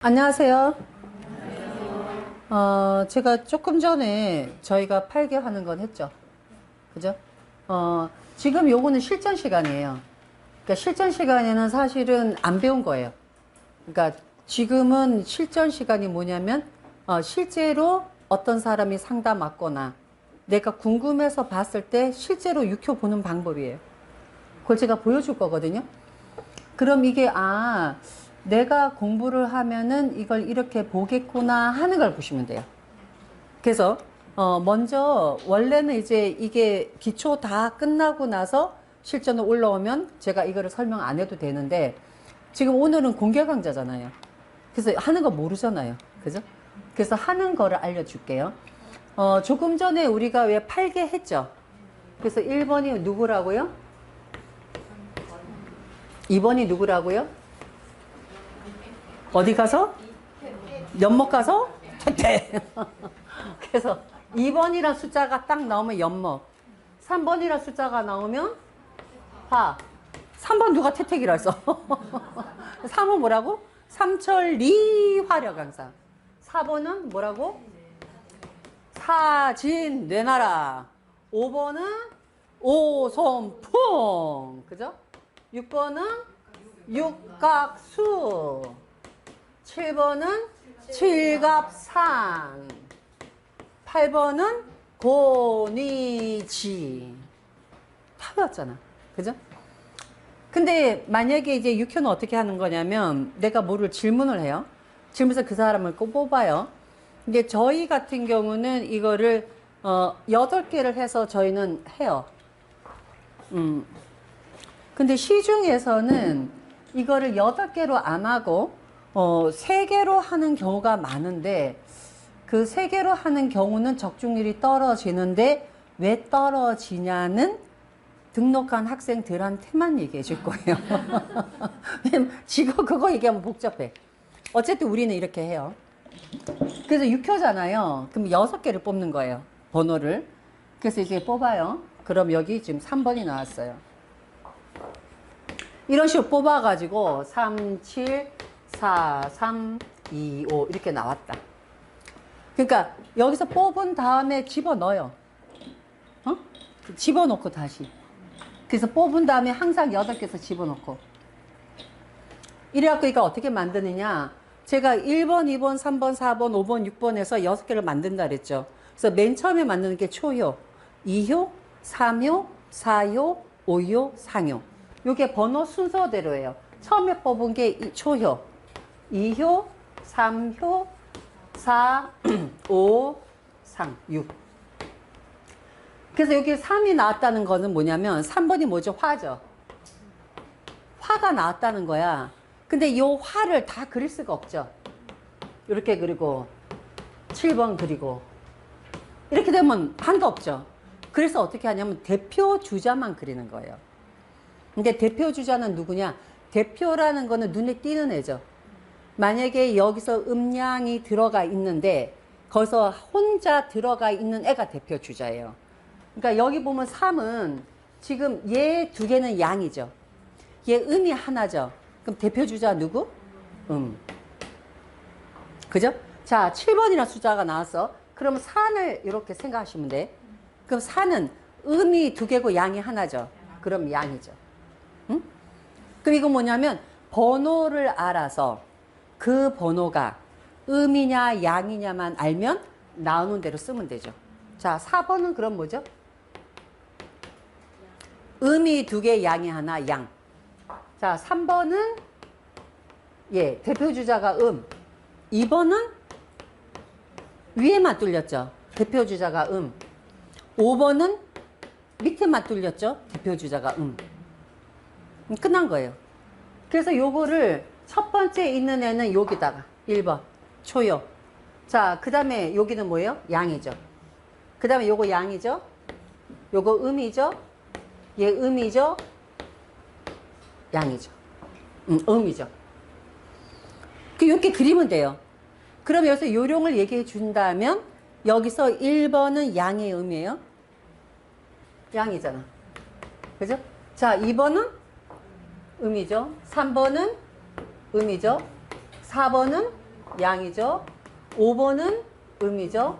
안녕하세요. 제가 조금 전에 저희가 8개 하는 건 했죠. 그죠? 지금 요거는 실전 시간이에요. 그러니까 실전 시간에는 사실은 안 배운 거예요. 그러니까 지금은 실전 시간이 뭐냐면, 실제로 어떤 사람이 상담 왔거나 내가 궁금해서 봤을 때 실제로 육효 보는 방법이에요. 그걸 제가 보여줄 거거든요. 그럼 이게, 내가 공부를 하면은 이걸 이렇게 보겠구나 하는 걸 보시면 돼요. 그래서 먼저 원래는 이제 이게 기초 다 끝나고 나서 실전으로 올라오면 제가 이거를 설명 안 해도 되는데, 지금 오늘은 공개 강좌잖아요. 그래서 하는 거 모르잖아요. 그죠? 그래서 하는 거를 알려줄게요. 조금 전에 우리가 왜 8개 했죠? 그래서 1번이 누구라고요? 2번이 누구라고요? 어디 가서? 연못 가서? 퇴퇴. 그래서 2번이란 숫자가 딱 나오면 연못, 3번이란 숫자가 나오면 화. 3번 누가 태택이라 했어? 3은 뭐라고? 삼천리 화려강사. 4번은 뭐라고? 사진 뇌나라. 5번은 오손풍. 그죠? 6번은 육각수. 7번은 칠갑산. 8번은 고니지. 다 배웠잖아. 그죠? 근데 만약에 이제 육효는 어떻게 하는 거냐면, 내가 뭐를 질문을 해요. 질문해서 그 사람을 꼭 뽑아요. 근데 저희 같은 경우는 이거를 8개를 해서 저희는 해요. 근데 시중에서는 이거를 8개로 안 하고 3개로 하는 경우가 많은데, 그 3개로 하는 경우는 적중률이 떨어지는데, 왜 떨어지냐는 등록한 학생들한테만 얘기해 줄 거예요. 왜냐면 지금 그거 얘기하면 복잡해. 어쨌든 우리는 이렇게 해요. 그래서 6교잖아요. 그럼 6개를 뽑는 거예요. 번호를. 그래서 이제 뽑아요. 그럼 여기 지금 3번이 나왔어요. 이런 식으로 뽑아가지고 3, 7, 4, 3, 2, 5 이렇게 나왔다. 그러니까 여기서 뽑은 다음에 집어넣어요. 집어넣고 다시. 그래서 뽑은 다음에 항상 8개에서 집어넣고. 이래갖고 이거 어떻게 만드느냐. 제가 1번, 2번, 3번, 4번, 5번, 6번에서 6개를 만든다 그랬죠. 그래서 맨 처음에 만드는 게 초효, 2효, 3효, 4효, 5효, 상효. 요게 번호 순서대로예요. 처음에 뽑은 게 초효, 2효, 3효, 4, 5, 상, 6. 그래서 여기 3이 나왔다는 거는 뭐냐면, 3번이 뭐죠? 화죠. 화가 나왔다는 거야. 근데 이 화를 다 그릴 수가 없죠. 이렇게 그리고 7번 그리고 이렇게 되면 한도 없죠. 그래서 어떻게 하냐면 대표 주자만 그리는 거예요. 근데 대표 주자는 누구냐? 대표라는 거는 눈에 띄는 애죠. 만약에 여기서 음량이 들어가 있는데 거기서 혼자 들어가 있는 애가 대표 주자예요. 그러니까 여기 보면 3은 지금 얘 2개는 양이죠. 얘 음이 하나죠. 그럼 대표 주자 누구? 그죠? 자, 7번이라는 숫자가 나왔어. 그럼 4를 이렇게 생각하시면 돼. 그럼 4는 음이 2개고 양이 하나죠. 그럼 양이죠. 그럼 이건 뭐냐면 번호를 알아서 그 번호가 음이냐 양이냐만 알면 나오는 대로 쓰면 되죠. 자, 4번은 그럼 뭐죠? 음이 2개, 양이 하나, 양. 자, 3번은 대표 주자가 2번은 위에만 뚫렸죠. 대표 주자가 5번은 밑에만 뚫렸죠. 대표 주자가 끝난 거예요. 그래서 요거를 첫 번째 있는 애는 여기다가 1번 초요. 자, 그 다음에 여기는 뭐예요? 양이죠. 그 다음에 요거 양이죠. 요거 음이죠. 얘 음이죠. 양이죠. 음이죠. 이렇게 그리면 돼요. 그럼 여기서 요령을 얘기해 준다면, 여기서 1번은 양의 음이에요. 양이잖아. 그죠? 자, 2번은 음이죠. 3번은 음이죠. 4번은 양이죠. 5번은 음이죠.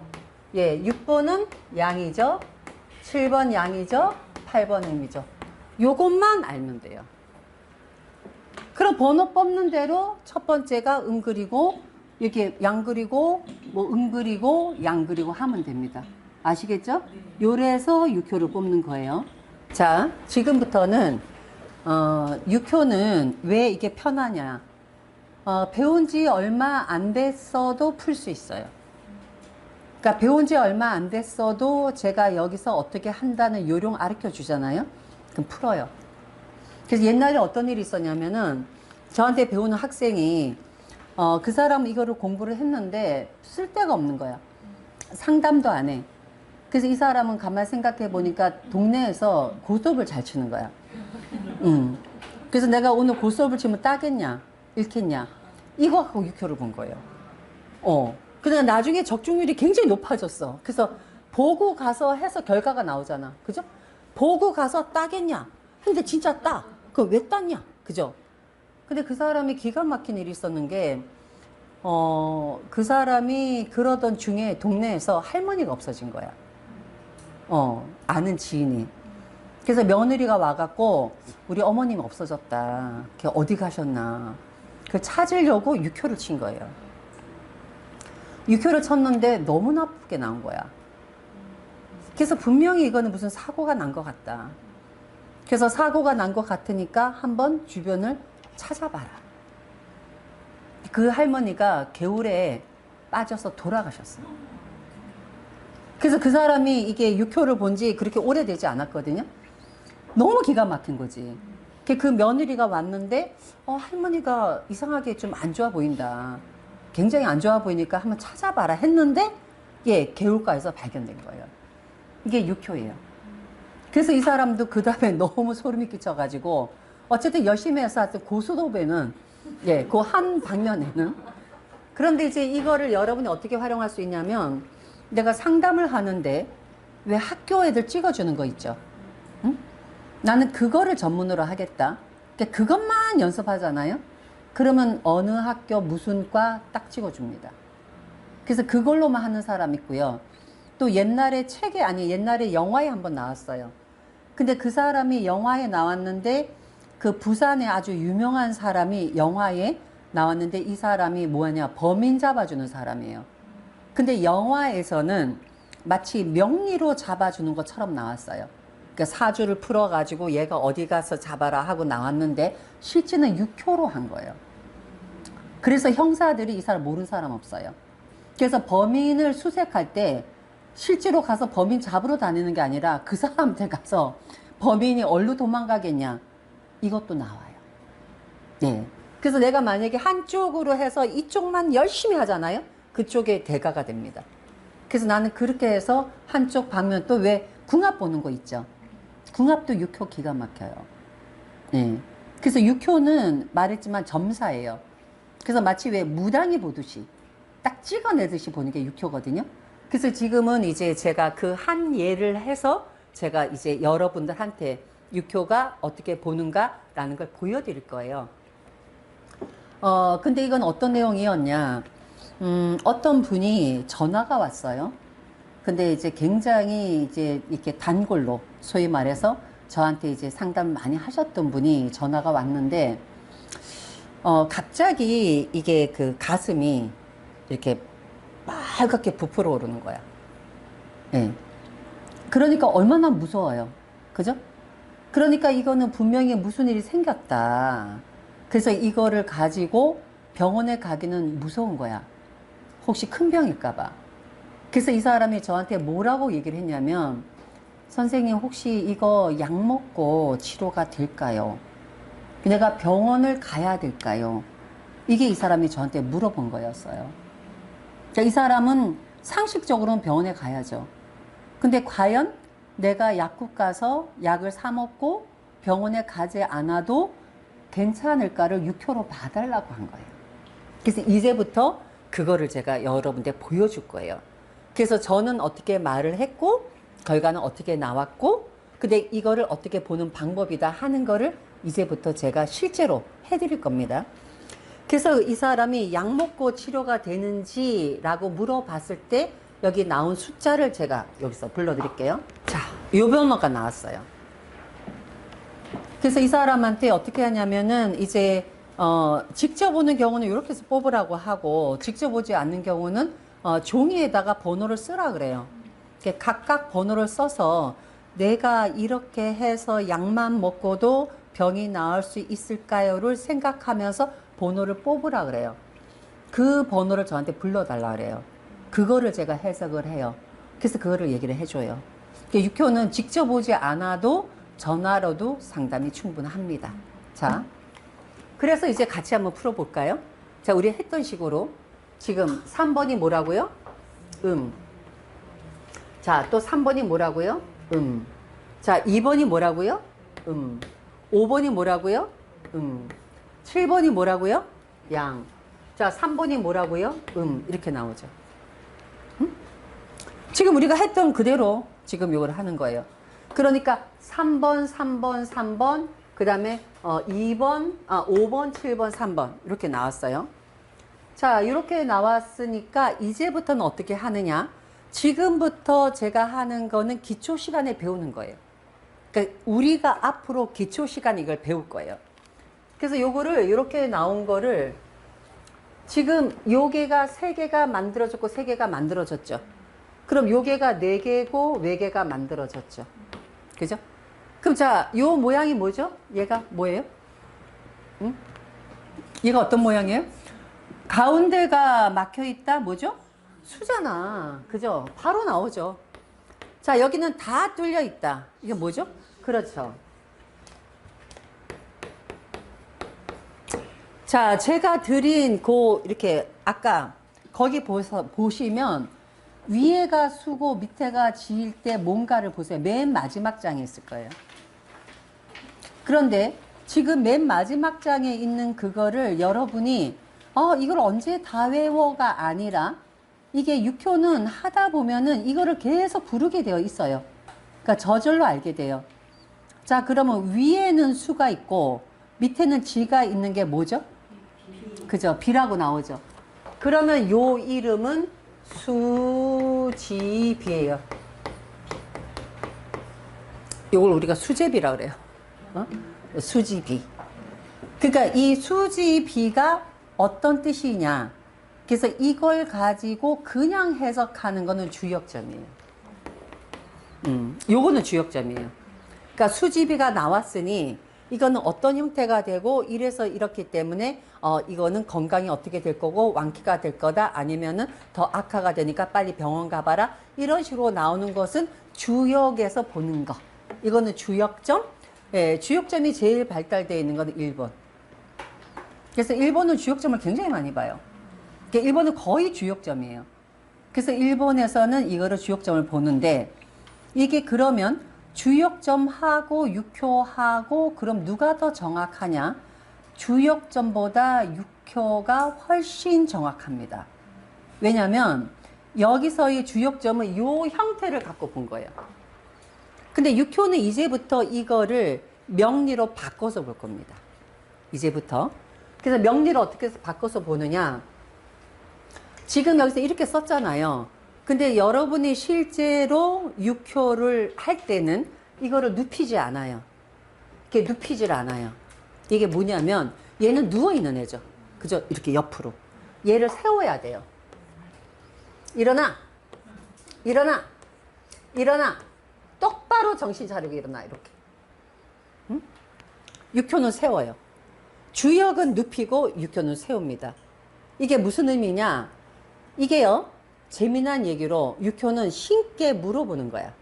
예, 6번은 양이죠. 7번 양이죠. 8번 음이죠. 요것만 알면 돼요. 그럼 번호 뽑는 대로 첫 번째가 음 그리고 이렇게 양 그리고 뭐 음 그리고 양 그리고 하면 됩니다. 아시겠죠? 요래서 6효를 뽑는 거예요. 자, 지금부터는 6효는 왜 이게 편하냐? 배운 지 얼마 안 됐어도 풀 수 있어요. 그러니까 배운 지 얼마 안 됐어도 제가 여기서 어떻게 한다는 요령 가르쳐 주잖아요. 그럼 풀어요. 그래서 옛날에 어떤 일이 있었냐면은 저한테 배우는 학생이 그 사람은 이거를 공부를 했는데 쓸데가 없는 거야. 상담도 안 해. 그래서 이 사람은 가만히 생각해 보니까 동네에서 고스톱을 잘 치는 거야. 그래서 내가 오늘 고스톱을 치면 따겠냐, 읽겠냐, 이거 갖고 6효를 본 거예요. 근데 나중에 적중률이 굉장히 높아졌어. 그래서 보고 가서 해서 결과가 나오잖아. 그죠? 보고 가서 따겠냐? 근데 진짜 따. 그거 왜 땄냐? 그죠? 근데 그 사람이 기가 막힌 일이 있었는 게, 그 사람이 그러던 중에 동네에서 할머니가 없어진 거야. 아는 지인이. 그래서 며느리가 와갖고, 우리 어머님 없어졌다. 어디 가셨나. 그 찾으려고 6효를 친 거예요. 6효를 쳤는데 너무 나쁘게 나온 거야. 그래서 분명히 이거는 무슨 사고가 난 것 같다. 그래서 사고가 난 것 같으니까 한번 주변을 찾아봐라. 그 할머니가 개울에 빠져서 돌아가셨어요. 그래서 그 사람이 이게 6효를 본 지 그렇게 오래되지 않았거든요. 너무 기가 막힌 거지. 그 며느리가 왔는데 할머니가 이상하게 좀 안 좋아 보인다. 굉장히 안 좋아 보이니까 한번 찾아봐라 했는데 개울가에서 발견된 거예요. 이게 6효예요. 그래서 이 사람도 그 다음에 너무 소름이 끼쳐가지고 어쨌든 열심히 해서 하여튼 고스톱에는 그 한 방면에는 그런데 이제 이거를 여러분이 어떻게 활용할 수 있냐면 내가 상담을 하는데 왜 학교 애들 찍어주는 거 있죠? 응? 나는 그거를 전문으로 하겠다. 그러니까 그것만 연습하잖아요. 그러면 어느 학교 무슨 과 딱 찍어줍니다. 그래서 그걸로만 하는 사람 있고요. 또 옛날에 책에 옛날에 영화에 한번 나왔어요. 근데 그 사람이 영화에 나왔는데 그 부산에 아주 유명한 사람이 영화에 나왔는데 이 사람이 뭐냐 범인 잡아주는 사람이에요. 근데 영화에서는 마치 명리로 잡아주는 것처럼 나왔어요. 그러니까 사주를 풀어가지고 얘가 어디 가서 잡아라 하고 나왔는데 실제는 6효로 한 거예요. 그래서 형사들이 이 사람 모르는 사람 없어요. 그래서 범인을 수색할 때 실제로 가서 범인 잡으러 다니는 게 아니라 그 사람한테 가서 범인이 어디로 도망가겠냐 이것도 나와요. 네. 그래서 내가 만약에 한쪽으로 해서 이쪽만 열심히 하잖아요. 그쪽에 대가가 됩니다. 그래서 나는 그렇게 해서 한쪽 방면 또 왜 궁합 보는 거 있죠. 궁합도 6효 기가 막혀요. 네. 그래서 6효는 말했지만 점사예요. 그래서 마치 왜 무당이 보듯이 딱 찍어내듯이 보는 게 6효거든요. 그래서 지금은 이제 제가 그 한 예를 해서 제가 이제 여러분들한테 6효가 어떻게 보는가라는 걸 보여드릴 거예요. 근데 이건 어떤 내용이었냐. 어떤 분이 전화가 왔어요. 근데 이제 굉장히 이제 이렇게 단골로 소위 말해서 저한테 이제 상담 많이 하셨던 분이 전화가 왔는데, 갑자기 이게 그 가슴이 이렇게 빨갛게 부풀어 오르는 거야. 예. 그러니까 얼마나 무서워요. 그죠? 그러니까 이거는 분명히 무슨 일이 생겼다. 그래서 이거를 가지고 병원에 가기는 무서운 거야. 혹시 큰 병일까봐. 그래서 이 사람이 저한테 뭐라고 얘기를 했냐면, 선생님 혹시 이거 약 먹고 치료가 될까요? 내가 병원을 가야 될까요? 이게 이 사람이 저한테 물어본 거였어요. 그러니까 이 사람은 상식적으로는 병원에 가야죠. 근데 과연 내가 약국 가서 약을 사 먹고 병원에 가지 않아도 괜찮을까를 6효로 봐달라고 한 거예요. 그래서 이제부터 그거를 제가 여러분들 보여줄 거예요. 그래서 저는 어떻게 말을 했고 결과는 어떻게 나왔고 근데 이거를 어떻게 보는 방법이다 하는 거를 이제부터 제가 실제로 해드릴 겁니다. 그래서 이 사람이 약 먹고 치료가 되는지라고 물어봤을 때 여기 나온 숫자를 제가 여기서 불러드릴게요. 자, 요 번호가 나왔어요. 그래서 이 사람한테 어떻게 하냐면은 이제 직접 오는 경우는 이렇게 해서 뽑으라고 하고 직접 오지 않는 경우는 종이에다가 번호를 쓰라 그래요. 이렇게 각각 번호를 써서 내가 이렇게 해서 약만 먹고도 병이 나을 수 있을까요를 생각하면서 번호를 뽑으라 그래요. 그 번호를 저한테 불러달라 그래요. 그거를 제가 해석을 해요. 그래서 그거를 얘기를 해줘요. 육효는 직접 오지 않아도 전화로도 상담이 충분합니다. 자, 그래서 이제 같이 한번 풀어볼까요? 자, 우리 했던 식으로 지금 3번이 뭐라고요? 자, 또 3번이 뭐라고요? 자, 2번이 뭐라고요? 5번이 뭐라고요? 7번이 뭐라고요? 양. 자, 3번이 뭐라고요? 이렇게 나오죠. 지금 우리가 했던 그대로 지금 이걸 하는 거예요. 그러니까 3번, 3번, 3번, 그 다음에 2번, 5번, 7번, 3번 이렇게 나왔어요. 자, 이렇게 나왔으니까 이제부터는 어떻게 하느냐? 지금부터 제가 하는 거는 기초 시간에 배우는 거예요. 그러니까 우리가 앞으로 기초 시간에 이걸 배울 거예요. 그래서 요거를 이렇게 나온 거를 지금 요 개가 3개가 만들어졌고 3개가 만들어졌죠. 그럼 요 개가 4개고 4개가 만들어졌죠. 그죠? 그럼 자, 요 모양이 뭐죠? 얘가 뭐예요? 응? 얘가 어떤 모양이에요? 가운데가 막혀 있다 뭐죠? 수잖아. 그죠? 바로 나오죠. 자, 여기는 다 뚫려 있다. 이게 뭐죠? 그렇죠. 자, 제가 드린 이렇게 아까 거기 보시면 위에가 수고 밑에가 지일 때 뭔가를 보세요. 맨 마지막 장에 있을 거예요. 그런데 지금 맨 마지막 장에 있는 그거를 여러분이 이걸 언제 다 외워가 아니라 이게 육효는 하다 보면은 이거를 계속 부르게 되어 있어요. 그러니까 저절로 알게 돼요. 자, 그러면 위에는 수가 있고 밑에는 지가 있는 게 뭐죠? 그죠? 비라고 나오죠. 그러면 요 이름은 수지비예요. 요걸 우리가 수제비라 그래요. 수지비. 그러니까 이 수지비가 어떤 뜻이냐? 그래서 이걸 가지고 그냥 해석하는 거는 주역점이에요. 요거는 주역점이에요. 그러니까 수지비가 나왔으니 이거는 어떤 형태가 되고 이래서 이렇기 때문에 이거는 건강이 어떻게 될 거고 완쾌가 될 거다 아니면은 더 악화가 되니까 빨리 병원 가봐라 이런 식으로 나오는 것은 주역에서 보는 거. 이거는 주역점. 예, 주역점이 제일 발달되어 있는 거는 1번. 그래서 1번은 주역점을 굉장히 많이 봐요. 그러니까 1번은 거의 주역점이에요. 그래서 1번에서는 이거를 주역점을 보는데 이게 그러면 주역점하고 육효하고 그럼 누가 더 정확하냐? 주역점보다 육효가 훨씬 정확합니다. 왜냐하면 여기서의 주역점은 이 형태를 갖고 본 거예요. 근데 육효는 이제부터 이거를 명리로 바꿔서 볼 겁니다. 이제부터. 그래서 명리를 어떻게 해서 바꿔서 보느냐? 지금 여기서 이렇게 썼잖아요. 근데 여러분이 실제로 육효를 할 때는 이거를 눕히지 않아요. 이렇게 눕히질 않아요. 이게 뭐냐면 얘는 누워있는 애죠. 그죠? 이렇게 옆으로. 얘를 세워야 돼요. 일어나! 일어나! 일어나! 똑바로 정신 차리고 일어나. 이렇게. 응? 육효는 세워요. 주역은 눕히고 육효는 세웁니다. 이게 무슨 의미냐? 이게요. 재미난 얘기로 육효는 신께 물어보는 거야.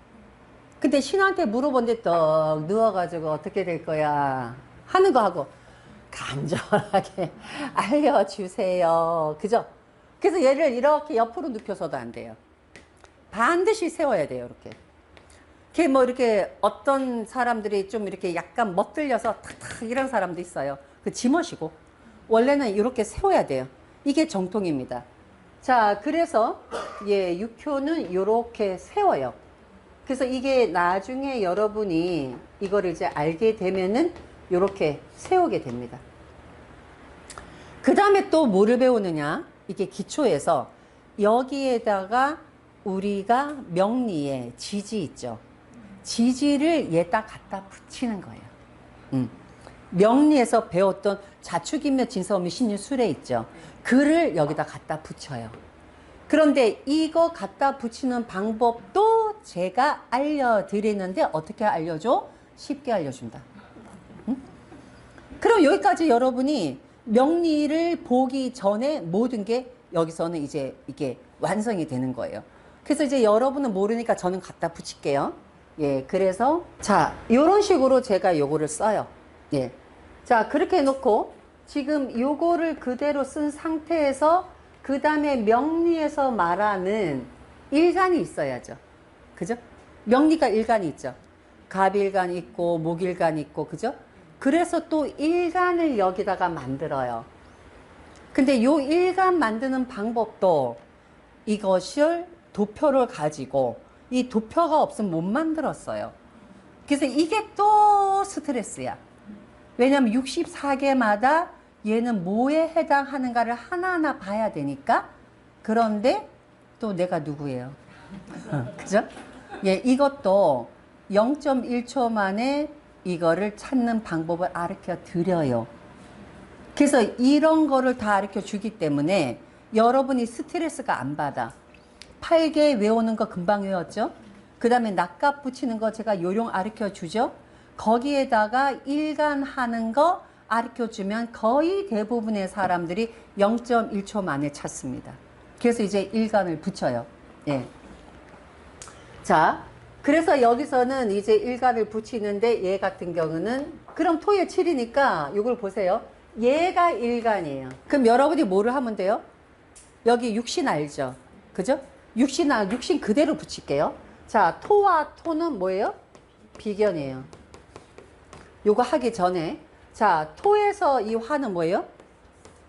근데 신한테 물어본데 떡 누워가지고 어떻게 될 거야 하는 거 하고 간절하게 알려주세요. 그죠? 그래서 얘를 이렇게 옆으로 눕혀서도 안 돼요. 반드시 세워야 돼요. 이렇게. 이렇게 뭐 이렇게 어떤 사람들이 좀 이렇게 약간 멋들려서 탁탁 이런 사람도 있어요. 그 지멋이고 원래는 이렇게 세워야 돼요. 이게 정통입니다. 자, 그래서 예, 육효는 이렇게 세워요. 그래서 이게 나중에 여러분이 이거를 이제 알게 되면은 이렇게 세우게 됩니다. 그 다음에 또 뭐를 배우느냐? 이게 기초에서 여기에다가 우리가 명리에 지지 있죠. 지지를 얘다 갖다 붙이는 거예요. 명리에서 배웠던 자축인묘 진서음미 신유술에 있죠. 그를 여기다 갖다 붙여요. 그런데 이거 갖다 붙이는 방법도 제가 알려드리는데 어떻게 알려줘? 쉽게 알려준다. 그럼 여기까지 여러분이 명리를 보기 전에 모든 게 여기서는 이제 이게 완성이 되는 거예요. 그래서 이제 여러분은 모르니까 저는 갖다 붙일게요. 예, 그래서 자, 이런 식으로 제가 요거를 써요. 예. 자, 그렇게 해놓고 지금 요거를 그대로 쓴 상태에서 그 다음에 명리에서 말하는 일간이 있어야죠. 그죠? 명리가 일간이 있죠. 갑일간 있고 목일간 있고, 그죠? 그래서 또 일간을 여기다가 만들어요. 근데 요 일간 만드는 방법도 이것을 도표를 가지고 이 도표가 없으면 못 만들었어요. 그래서 이게 또 스트레스야. 왜냐면 64개마다 얘는 뭐에 해당하는가를 하나하나 봐야 되니까. 그런데 또 내가 누구예요? 그죠? 예, 이것도 0.1초 만에 이거를 찾는 방법을 가르쳐 드려요. 그래서 이런 거를 다 가르쳐 주기 때문에 여러분이 스트레스가 안 받아. 8개 외우는 거 금방 외웠죠? 그 다음에 낙값 붙이는 거 제가 요령 가르쳐 주죠? 거기에다가 일간 하는 거 가르쳐 주면 거의 대부분의 사람들이 0.1초 만에 찾습니다. 그래서 이제 일간을 붙여요. 예. 자, 그래서 여기서는 이제 일간을 붙이는데 얘 같은 경우는 그럼 토의 7이니까 이걸 보세요. 얘가 일간이에요. 그럼 여러분이 뭐를 하면 돼요? 여기 육신 알죠? 그죠? 육신 그대로 붙일게요. 자, 토와 토는 뭐예요? 비견이에요. 요거 하기 전에 자, 토에서 이 화는 뭐예요?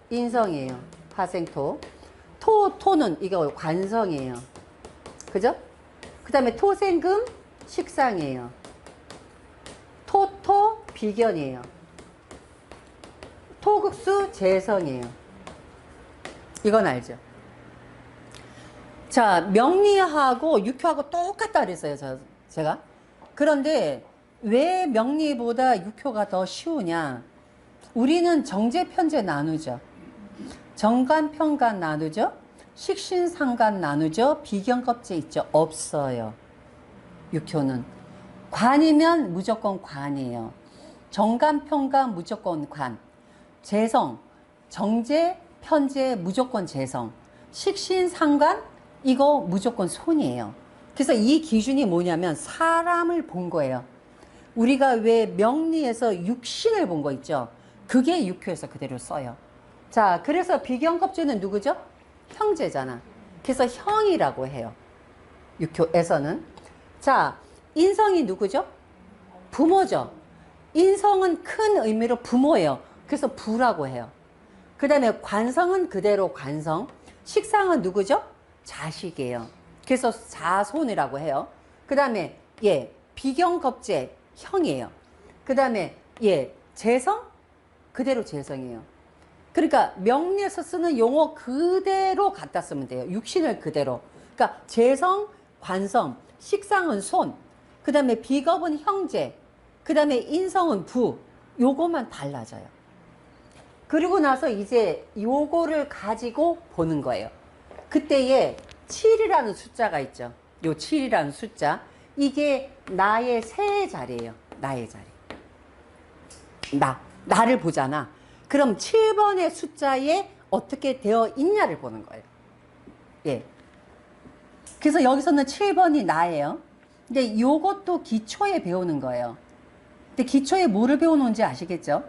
인성이에요. 화생토. 토는 이거 관성이에요. 그죠? 그 다음에 토생금 식상이에요. 토 비견이에요. 토극수 재성이에요. 이건 알죠? 자, 명리하고 육효하고 똑같다 그랬어요, 제가. 그런데 왜 명리보다 육효가 더 쉬우냐? 우리는 정제, 편제 나누죠. 정간, 편간 나누죠. 식신, 상간 나누죠. 비견겁제 있죠. 없어요. 육효는. 관이면 무조건 관이에요. 정간, 편간 무조건 관. 재성, 정제, 편제 무조건 재성. 식신, 상간 이거 무조건 손이에요. 그래서 이 기준이 뭐냐면 사람을 본 거예요. 우리가 왜 명리에서 육신을 본 거 있죠? 그게 육효에서 그대로 써요. 자, 그래서 비견겁제는 누구죠? 형제잖아. 그래서 형이라고 해요. 육효에서는. 자, 인성이 누구죠? 부모죠. 인성은 큰 의미로 부모예요. 그래서 부라고 해요. 그 다음에 관성은 그대로 관성. 식상은 누구죠? 자식이에요. 그래서 자손이라고 해요. 그 다음에 예, 비견겁제 형이에요. 그 다음에 예, 재성 그대로 재성이에요. 그러니까 명리에서 쓰는 용어 그대로 갖다 쓰면 돼요. 육신을 그대로. 그러니까 재성, 관성, 식상은 손, 그 다음에 비겁은 형제, 그 다음에 인성은 부. 요거만 달라져요. 그리고 나서 이제 요거를 가지고 보는 거예요. 그때에 7이라는 숫자가 있죠. 요 7이라는 숫자. 이게 나의 세 자리예요. 나의 자리. 나를 보잖아. 그럼 7번의 숫자에 어떻게 되어 있냐를 보는 거예요. 예. 그래서 여기서는 7번이 나예요. 근데 요것도 기초에 배우는 거예요. 근데 기초에 뭐를 배우는지 아시겠죠?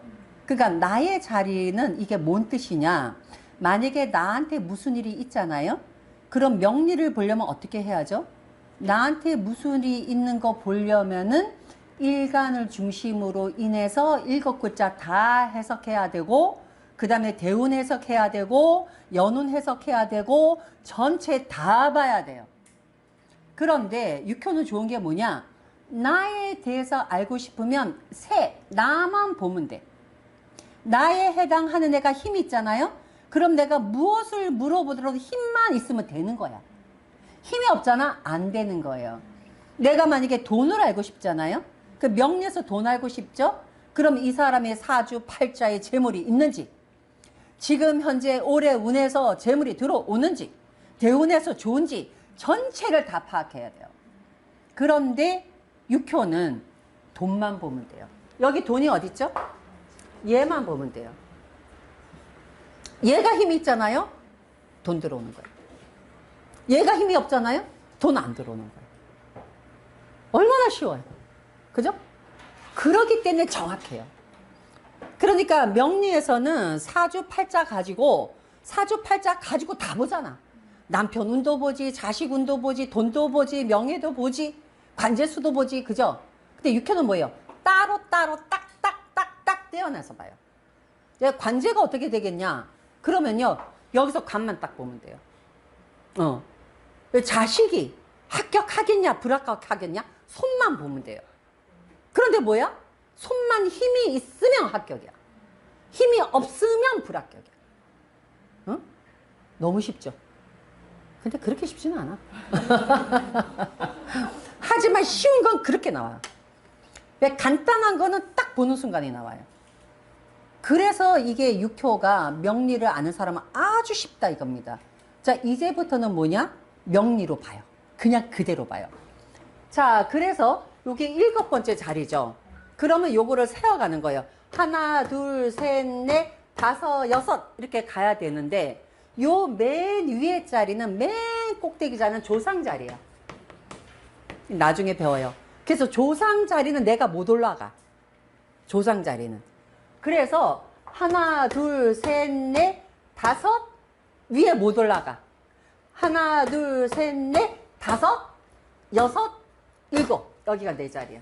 그러니까 나의 자리는 이게 뭔 뜻이냐? 만약에 나한테 무슨 일이 있잖아요. 그럼 명리를 보려면 어떻게 해야죠? 나한테 무슨 일이 있는 거 보려면은 일간을 중심으로 인해서 7글자 다 해석해야 되고, 그 다음에 대운 해석해야 되고, 연운 해석해야 되고, 전체 다 봐야 돼요. 그런데 육효는 좋은 게 뭐냐? 나에 대해서 알고 싶으면 나만 보면 돼. 나에 해당하는 애가 힘이 있잖아요. 그럼 내가 무엇을 물어보더라도 힘만 있으면 되는 거야. 힘이 없잖아? 안 되는 거예요. 내가 만약에 돈을 알고 싶잖아요. 그 명리에서 돈 알고 싶죠? 그럼 이 사람의 사주 팔자에 재물이 있는지, 지금 현재 올해 운에서 재물이 들어오는지, 대운에서 좋은지 전체를 다 파악해야 돼요. 그런데 육효는 돈만 보면 돼요. 여기 돈이 어디 있죠? 얘만 보면 돼요. 얘가 힘이 있잖아요. 돈 들어오는 거예요. 얘가 힘이 없잖아요. 돈 안 들어오는 거예요. 얼마나 쉬워요. 그죠? 그렇기 때문에 정확해요. 그러니까 명리에서는 사주팔자 가지고 다 보잖아. 남편 운도 보지, 자식 운도 보지, 돈도 보지, 명예도 보지, 관제수도 보지. 그죠? 근데 육효는 뭐예요? 따로따로 딱딱딱딱 떼어내서 봐요. 관제가 어떻게 되겠냐? 그러면요, 여기서 관만 딱 보면 돼요. 자식이 합격하겠냐, 불합격하겠냐? 손만 보면 돼요. 그런데 뭐야? 손만 힘이 있으면 합격이야. 힘이 없으면 불합격이야. 너무 쉽죠? 근데 그렇게 쉽지는 않아. 하지만 쉬운 건 그렇게 나와요. 왜 간단한 거는 딱 보는 순간에 나와요. 그래서 이게 육효가 명리를 아는 사람은 아주 쉽다 이겁니다. 자, 이제부터는 뭐냐? 명리로 봐요. 그냥 그대로 봐요. 자, 그래서 이게 7번째 자리죠. 그러면 요거를 세어가는 거예요. 하나, 둘, 셋, 넷, 다섯, 여섯 이렇게 가야 되는데 요 맨 위에 자리는 맨 꼭대기 자리는 조상 자리야. 나중에 배워요. 그래서 조상 자리는 내가 못 올라가. 조상 자리는. 그래서 하나, 둘, 셋, 넷, 다섯 위에 못 올라가. 하나, 둘, 셋, 넷, 다섯, 여섯, 일곱. 여기가 내 자리야.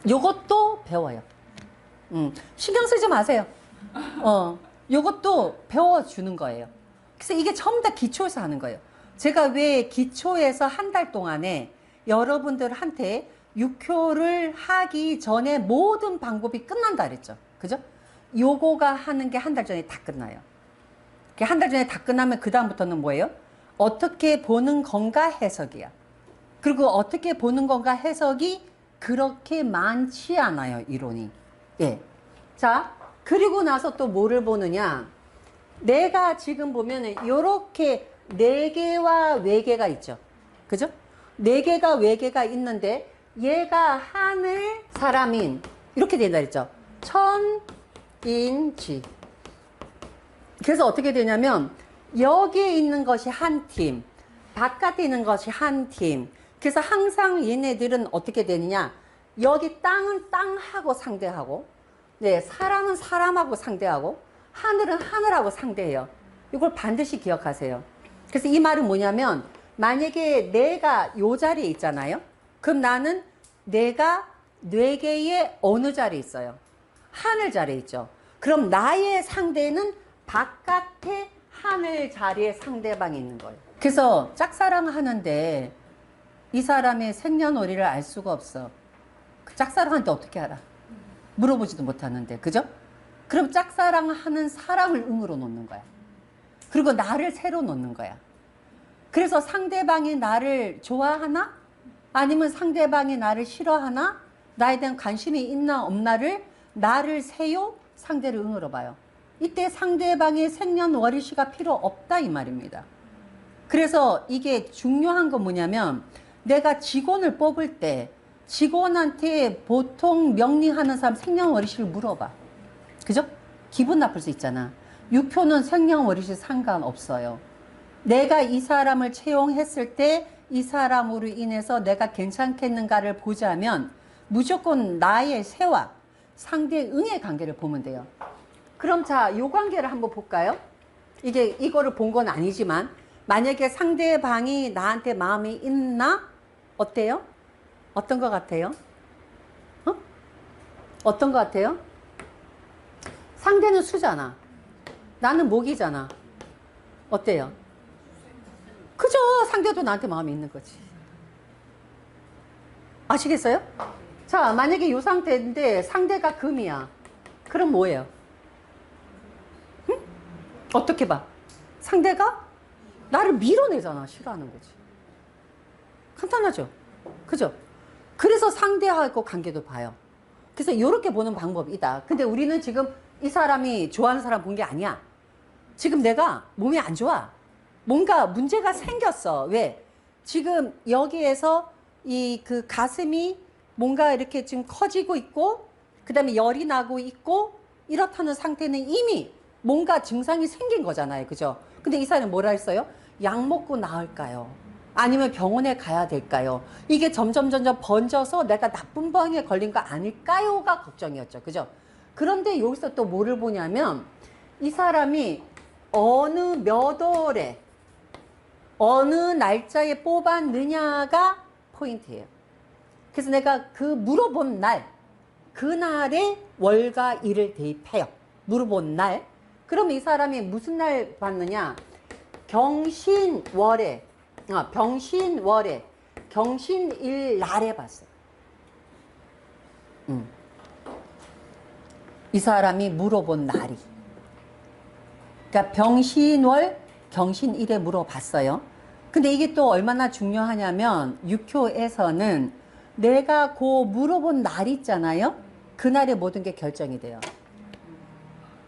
요것도 배워요. 신경 쓰지 마세요. 요것도 배워주는 거예요. 그래서 이게 전부 다 기초에서 하는 거예요. 제가 왜 기초에서 한 달 동안에 여러분들한테 육효를 하기 전에 모든 방법이 끝난다 그랬죠. 그죠? 요거가 하는 게 한 달 전에 다 끝나요. 한 달 전에 다 끝나면 그 다음부터는 뭐예요? 어떻게 보는 건가 해석이야. 그리고 어떻게 보는 건가 해석이 그렇게 많지 않아요, 이론이. 예. 자, 그리고 나서 또 뭐를 보느냐. 내가 지금 보면은 요렇게 4개와 외계가 있죠. 그죠? 4개가 외계가 있는데 얘가 하늘 사람인 이렇게 된다 그랬죠. 천인지. 그래서 어떻게 되냐면 여기에 있는 것이 한 팀, 바깥에 있는 것이 한 팀. 그래서 항상 얘네들은 어떻게 되느냐. 여기 땅은 땅하고 상대하고, 네, 사람은 사람하고 상대하고, 하늘은 하늘하고 상대해요. 이걸 반드시 기억하세요. 그래서 이 말은 뭐냐면 만약에 내가 요 자리에 있잖아요. 그럼 나는 내가 4개의 어느 자리에 있어요? 하늘 자리에 있죠. 그럼 나의 상대는 바깥에 하늘 자리에 상대방이 있는 거예요. 그래서 짝사랑하는데 이 사람의 생년월일을 알 수가 없어. 그 짝사랑한테 어떻게 알아? 물어보지도 못하는데, 그죠? 그럼 짝사랑하는 사람을 응으로 놓는 거야. 그리고 나를 새로 놓는 거야. 그래서 상대방이 나를 좋아하나? 아니면 상대방이 나를 싫어하나? 나에 대한 관심이 있나 없나를 나를 세요? 상대를 응으로 봐요. 이때 상대방의 생년월일시가 필요 없다 이 말입니다. 그래서 이게 중요한 건 뭐냐면 내가 직원을 뽑을 때 직원한테 보통 명리하는 사람 생년월일시를 물어봐. 그죠? 기분 나쁠 수 있잖아. 육효는 생년월일시 상관없어요. 내가 이 사람을 채용했을 때 이 사람으로 인해서 내가 괜찮겠는가를 보자면 무조건 나의 세와 상대의 응의 관계를 보면 돼요. 그럼 자, 요 관계를 한번 볼까요? 이거를 본 건 아니지만 만약에 상대방이 나한테 마음이 있나? 어때요? 어떤 것 같아요? 어떤 것 같아요? 상대는 수잖아. 나는 목이잖아. 어때요? 그죠? 상대도 나한테 마음이 있는 거지. 아시겠어요? 자, 자, 만약에 이 상태인데 상대가 금이야. 그럼 뭐예요? 응? 어떻게 봐? 상대가 나를 밀어내잖아. 싫어하는 거지. 간단하죠? 그죠? 그래서 상대하고 관계도 봐요. 그래서 이렇게 보는 방법이다. 근데 우리는 지금 이 사람이 좋아하는 사람 본 게 아니야. 지금 내가 몸이 안 좋아. 뭔가 문제가 생겼어. 왜? 지금 여기에서 이 그 가슴이 뭔가 이렇게 지금 커지고 있고, 그 다음에 열이 나고 있고, 이렇다는 상태는 이미 뭔가 증상이 생긴 거잖아요. 그죠? 근데 이 사람이 뭐라 했어요? 약 먹고 나을까요? 아니면 병원에 가야 될까요? 이게 점점 번져서 내가 나쁜 병에 걸린 거 아닐까요가 걱정이었죠. 그죠? 그런데 여기서 또 뭐를 보냐면 이 사람이 어느 몇 월에 어느 날짜에 뽑았느냐가 포인트예요. 그래서 내가 그 물어본 날, 그날에 월과 일을 대입해요. 물어본 날. 그럼 이 사람이 무슨 날 봤느냐? 병신월에, 경신일 날에 봤어요. 이 사람이 물어본 날이. 그러니까 병신월, 경신일에 물어봤어요. 근데 이게 또 얼마나 중요하냐면 육효에서는 내가 그 물어본 날 있잖아요. 그날에 모든 게 결정이 돼요.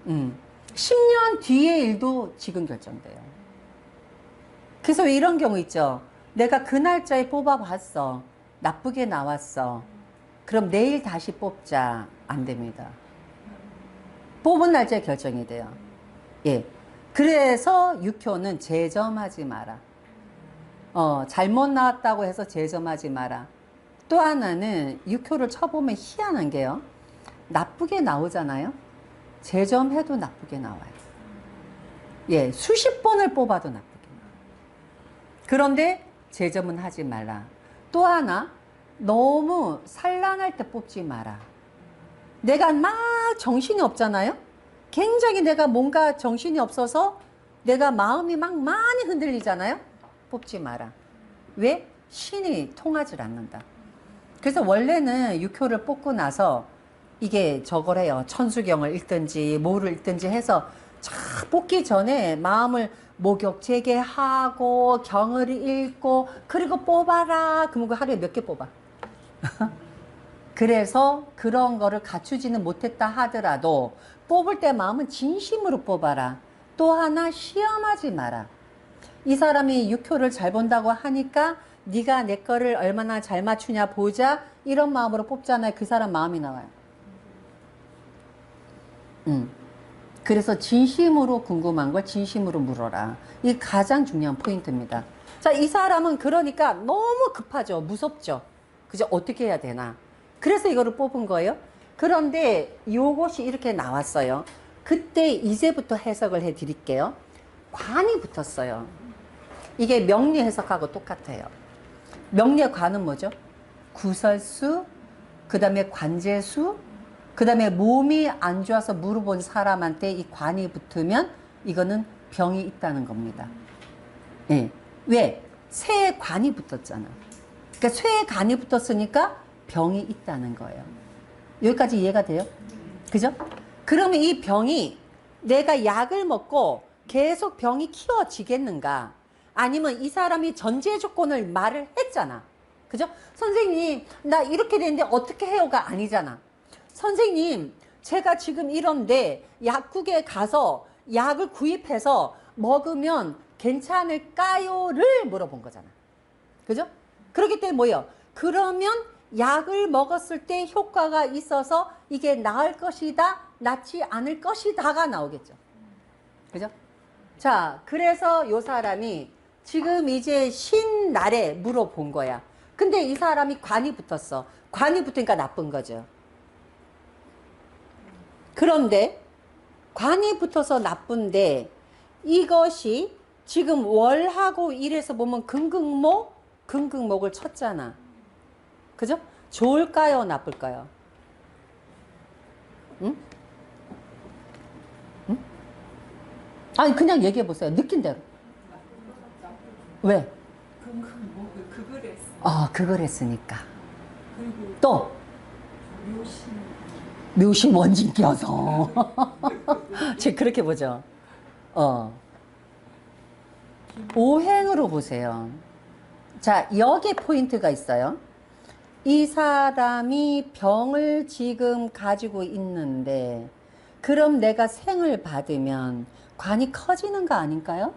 10년 뒤의 일도 지금 결정돼요. 그래서 왜 이런 경우 있죠. 내가 그 날짜에 뽑아봤어. 나쁘게 나왔어. 그럼 내일 다시 뽑자. 안 됩니다. 뽑은 날짜에 결정이 돼요. 예. 그래서 육효는 재점하지 마라. 잘못 나왔다고 해서 재점하지 마라. 또 하나는 육효를 쳐보면 희한한 게요. 나쁘게 나오잖아요. 재점해도 나쁘게 나와요. 예, 수십 번을 뽑아도 나쁘게 나와요. 그런데 재점은 하지 말라. 또 하나, 너무 산란할 때 뽑지 마라. 내가 막 정신이 없잖아요. 굉장히 내가 뭔가 정신이 없어서 내가 마음이 막 많이 흔들리잖아요. 뽑지 마라. 왜? 신이 통하지 않는다. 그래서 원래는 육효를 뽑고 나서 이게 저걸 해요. 천수경을 읽든지 뭐를 읽든지 해서 쫙 뽑기 전에 마음을 목욕재개하고 경을 읽고 그리고 뽑아라. 그러면 하루에 몇 개 뽑아? 그래서 그런 거를 갖추지는 못했다 하더라도 뽑을 때 마음은 진심으로 뽑아라. 또 하나 시험하지 마라. 이 사람이 육효를 잘 본다고 하니까 네가 내 거를 얼마나 잘 맞추냐 보자. 이런 마음으로 뽑잖아요. 그 사람 마음이 나와요. 그래서 진심으로 궁금한 걸 진심으로 물어라. 이게 가장 중요한 포인트입니다. 자, 이 사람은 그러니까 너무 급하죠. 무섭죠. 그죠? 어떻게 해야 되나. 그래서 이거를 뽑은 거예요. 그런데 요것이 이렇게 나왔어요. 그때 이제부터 해석을 해 드릴게요. 관이 붙었어요. 이게 명리 해석하고 똑같아요. 명리의 관은 뭐죠? 구설수, 그 다음에 관제수, 그 다음에 몸이 안 좋아서 물어본 사람한테 이 관이 붙으면 이거는 병이 있다는 겁니다. 네. 왜? 쇠에 관이 붙었잖아. 그러니까 쇠에 관이 붙었으니까 병이 있다는 거예요. 여기까지 이해가 돼요? 그죠? 그러면 이 병이 내가 약을 먹고 계속 병이 키워지겠는가? 아니면 이 사람이 전제 조건을 말을 했잖아. 그죠? 선생님, 나 이렇게 되는데 어떻게 해요가 아니잖아. 선생님, 제가 지금 이런데 약국에 가서 약을 구입해서 먹으면 괜찮을까요?를 물어본 거잖아. 그죠? 그렇기 때문에 뭐예요? 그러면 약을 먹었을 때 효과가 있어서 이게 나을 것이다, 낫지 않을 것이다가 나오겠죠. 그죠? 자, 그래서 요 사람이 지금 이제 신날에 물어본 거야. 근데 이 사람이 관이 붙었어. 관이 붙으니까 나쁜 거죠. 그런데 관이 붙어서 나쁜데 이것이 지금 월하고 일에서 보면 금극목을 쳤잖아. 그죠? 좋을까요? 나쁠까요? 응? 응? 아니 그냥 얘기해 보세요. 느낀 대로. 왜? 금극목을 극을 했어. 극을 했으니까. 그리고 또 묘심 원진 껴서. 제 그렇게 보죠. 오행으로 보세요. 자, 여기 포인트가 있어요. 이 사람이 병을 지금 가지고 있는데, 그럼 내가 생을 받으면 관이 커지는 거 아닐까요?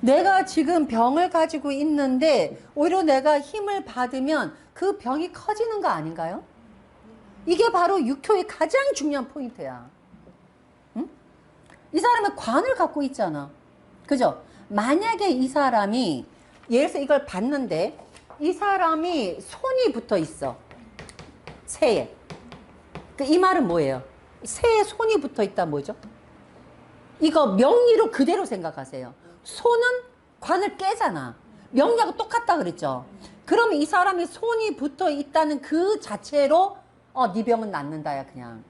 내가 지금 병을 가지고 있는데 오히려 내가 힘을 받으면 그 병이 커지는 거 아닌가요? 이게 바로 육효의 가장 중요한 포인트야. 응? 이 사람은 관을 갖고 있잖아. 그죠? 만약에 이 사람이 예를 들어서 이걸 봤는데 이 사람이 손이 붙어 있어. 새에. 이 말은 뭐예요? 새에 손이 붙어 있다 뭐죠? 이거 명리로 그대로 생각하세요. 손은 관을 깨잖아. 명리하고 똑같다 그랬죠. 그러면 이 사람이 손이 붙어 있다는 그 자체로 네 병은 낫는다야 그냥.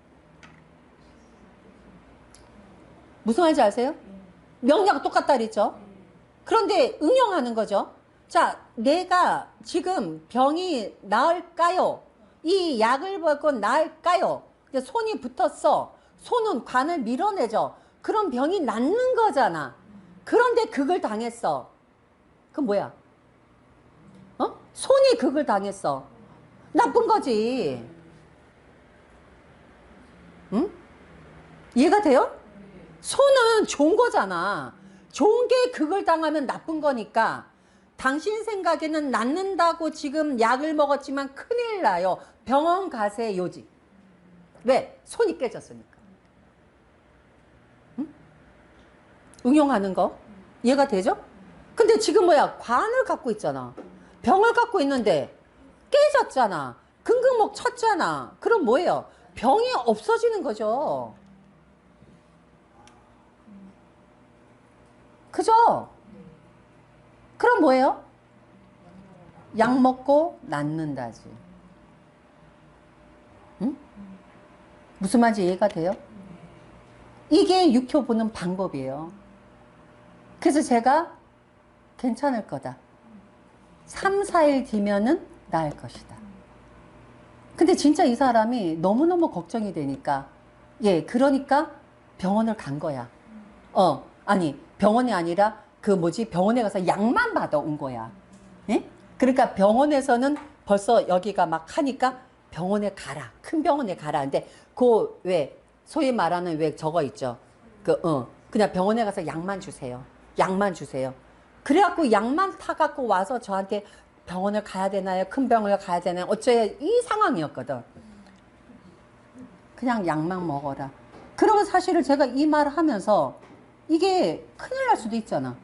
무슨 말인지 아세요? 명리하고 똑같다 그랬죠. 그런데 응용하는 거죠. 자, 내가 지금 병이 나을까요? 이 약을 먹고 나을까요? 손이 붙었어. 손은 관을 밀어내죠. 그럼 병이 낫는 거잖아. 그런데 극을 당했어. 그럼 뭐야? 손이 극을 당했어. 나쁜 거지. 응? 이해가 돼요? 손은 좋은 거잖아. 좋은 게 극을 당하면 나쁜 거니까 당신 생각에는 낫는다고 지금 약을 먹었지만 큰일 나요. 병원 가세요지. 왜? 손이 깨졌으니까. 응? 응용하는 거 이해가 되죠? 근데 지금 뭐야? 관을 갖고 있잖아. 병을 갖고 있는데 깨졌잖아. 금극목 쳤잖아. 그럼 뭐예요? 병이 없어지는 거죠. 그죠? 그럼 뭐예요? 약 먹고 낫는다지. 응? 무슨 말인지 이해가 돼요? 이게 육효 보는 방법이에요. 그래서 제가 괜찮을 거다. 3, 4일 뒤면은 나을 것이다. 근데 진짜 이 사람이 너무너무 걱정이 되니까 그러니까 병원을 간 거야. 아니 병원이 아니라 병원에 가서 약만 받아온 거야. 예? 그러니까 병원에서는 벌써 여기가 막 하니까 병원에 가라. 큰 병원에 가라. 근데 소위 말하는 저거 있죠. 그냥 병원에 가서 약만 주세요. 약만 주세요. 그래갖고 약만 타갖고 와서 저한테 병원을 가야 되나요? 큰 병원을 가야 되나요? 어쩌야 이 상황이었거든. 그냥 약만 먹어라. 그러면 사실은 제가 이 말을 하면서 이게 큰일 날 수도 있잖아.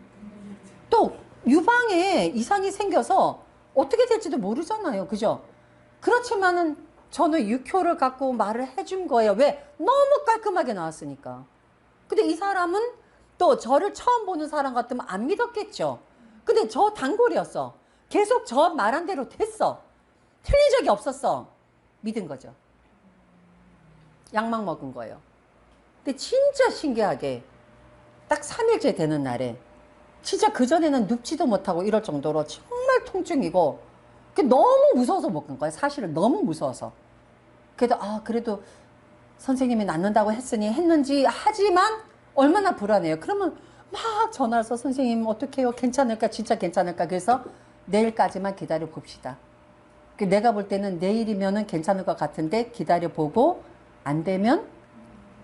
또 유방에 이상이 생겨서 어떻게 될지도 모르잖아요. 그죠? 그렇지만은 저는 육효를 갖고 말을 해준 거예요. 왜? 너무 깔끔하게 나왔으니까. 근데 이 사람은 또 저를 처음 보는 사람 같으면 안 믿었겠죠. 근데 저 단골이었어. 계속 저 말한 대로 됐어. 틀린 적이 없었어. 믿은 거죠. 약만 먹은 거예요. 근데 진짜 신기하게 딱 3일째 되는 날에 진짜 그전에는 눕지도 못하고 이럴 정도로 정말 통증이고 너무 무서워서 먹은 거예요. 사실은 너무 무서워서. 그래도 선생님이 낫는다고 했는지 하지만 얼마나 불안해요. 그러면 막 전화해서 선생님 어떻게 해요? 괜찮을까? 진짜 괜찮을까? 그래서 내일까지만 기다려 봅시다. 내가 볼 때는 내일이면은 괜찮을 것 같은데 기다려 보고 안 되면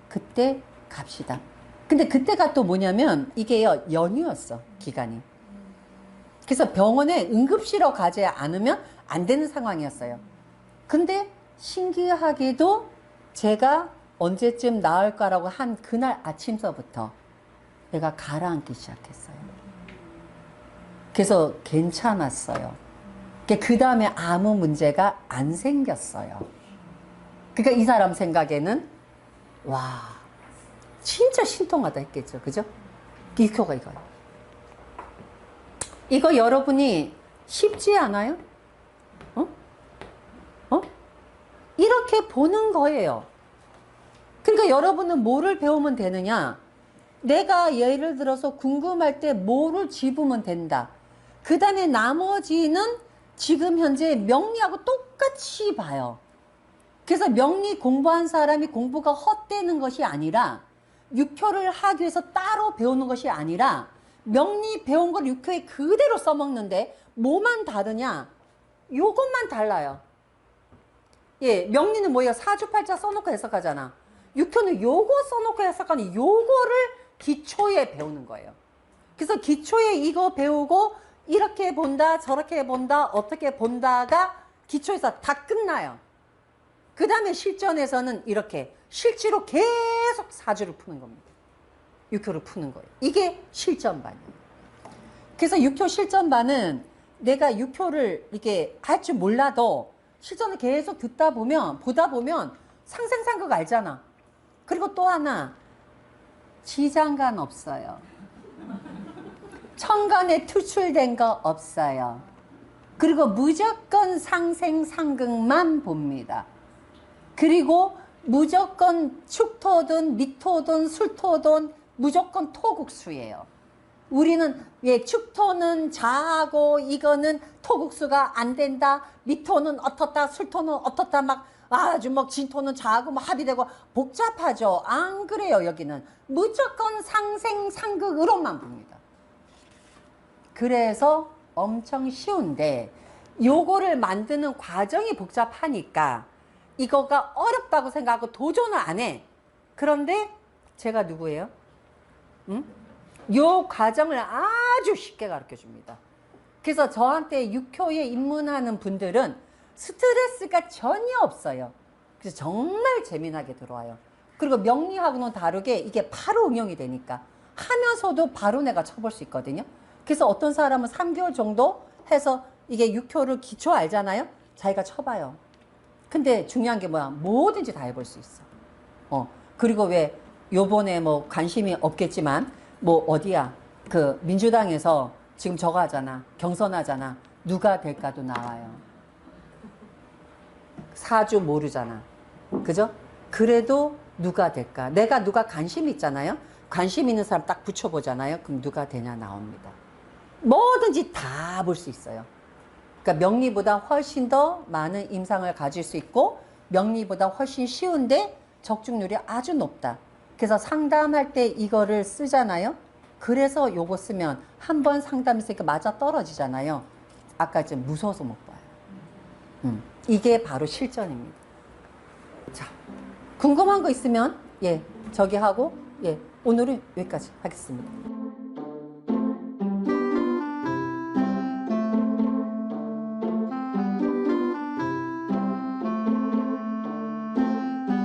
그때 갑시다. 근데 그때가 또 뭐냐면 이게요 연휴였어 기간이. 그래서 병원에 응급실로 가지 않으면 안 되는 상황이었어요. 근데 신기하게도 제가 언제쯤 나을까라고 한 그날 아침서부터 내가 가라앉기 시작했어요. 그래서 괜찮았어요. 그 다음에 아무 문제가 안 생겼어요. 그러니까 이 사람 생각에는 와 진짜 신통하다 했겠죠. 그죠? 육효가 이거예요. 이거 여러분이 쉽지 않아요? 이렇게 보는 거예요. 그러니까 여러분은 뭐를 배우면 되느냐? 내가 예를 들어서 궁금할 때 뭐를 집으면 된다. 그 다음에 나머지는 지금 현재 명리하고 똑같이 봐요. 그래서 명리 공부한 사람이 공부가 헛되는 것이 아니라 육효를 하기 위해서 따로 배우는 것이 아니라 명리 배운 걸 육효에 그대로 써먹는데 뭐만 다르냐? 요것만 달라요. 예, 명리는 뭐예요? 사주팔자 써놓고 해석하잖아. 육효는 요거 써놓고 해석하니 요거를 기초에 배우는 거예요. 그래서 기초에 이거 배우고 이렇게 본다, 저렇게 본다, 어떻게 본다가 기초에서 다 끝나요. 그 다음에 실전에서는 이렇게 실제로 계속 사주를 푸는 겁니다. 육효를 푸는 거예요. 이게 실전반이에요. 그래서 육효 실전반은 내가 육효를 이렇게 할 줄 몰라도 실전을 계속 보다 보면 상생상극 알잖아. 그리고 또 하나, 지장간 없어요. 천간에 투출된 거 없어요. 그리고 무조건 상생상극만 봅니다. 그리고 무조건 축토든 미토든 술토든 무조건 토국수예요. 우리는 예, 축토는 자하고 이거는 토국수가 안 된다. 미토는 어떻다. 술토는 어떻다. 막 아주 막 진토는 자하고 막 합의되고 복잡하죠. 안 그래요. 여기는 무조건 상생상극으로만 봅니다. 그래서 엄청 쉬운데 요거를 만드는 과정이 복잡하니까 이거가 어렵다고 생각하고 도전을 안 해. 그런데 제가 누구예요? 응? 요 과정을 아주 쉽게 가르쳐 줍니다. 그래서 저한테 육효에 입문하는 분들은 스트레스가 전혀 없어요. 그래서 정말 재미나게 들어와요. 그리고 명리하고는 다르게 이게 바로 응용이 되니까 하면서도 바로 내가 쳐볼 수 있거든요. 그래서 어떤 사람은 3개월 정도 해서 이게 육효를 기초 알잖아요. 자기가 쳐봐요. 근데 중요한 게 뭐야? 뭐든지 다 해볼 수 있어. 그리고 왜 요번에 뭐 관심이 없겠지만 뭐 어디야? 그 민주당에서 지금 저거 하잖아. 경선하잖아. 누가 될까도 나와요. 사주 모르잖아. 그죠? 그래도 누가 될까? 내가 누가 관심 있잖아요. 관심 있는 사람 딱 붙여보잖아요. 그럼 누가 되냐 나옵니다. 뭐든지 다 볼 수 있어요. 그러니까 명리보다 훨씬 더 많은 임상을 가질 수 있고 명리보다 훨씬 쉬운데 적중률이 아주 높다. 그래서 상담할 때 이거를 쓰잖아요. 그래서 요거 쓰면 한 번 상담했으니까 맞아 떨어지잖아요. 아까 좀 무서워서 못 봐요. 이게 바로 실전입니다. 자, 궁금한 거 있으면 예 저기 하고 예 오늘은 여기까지 하겠습니다.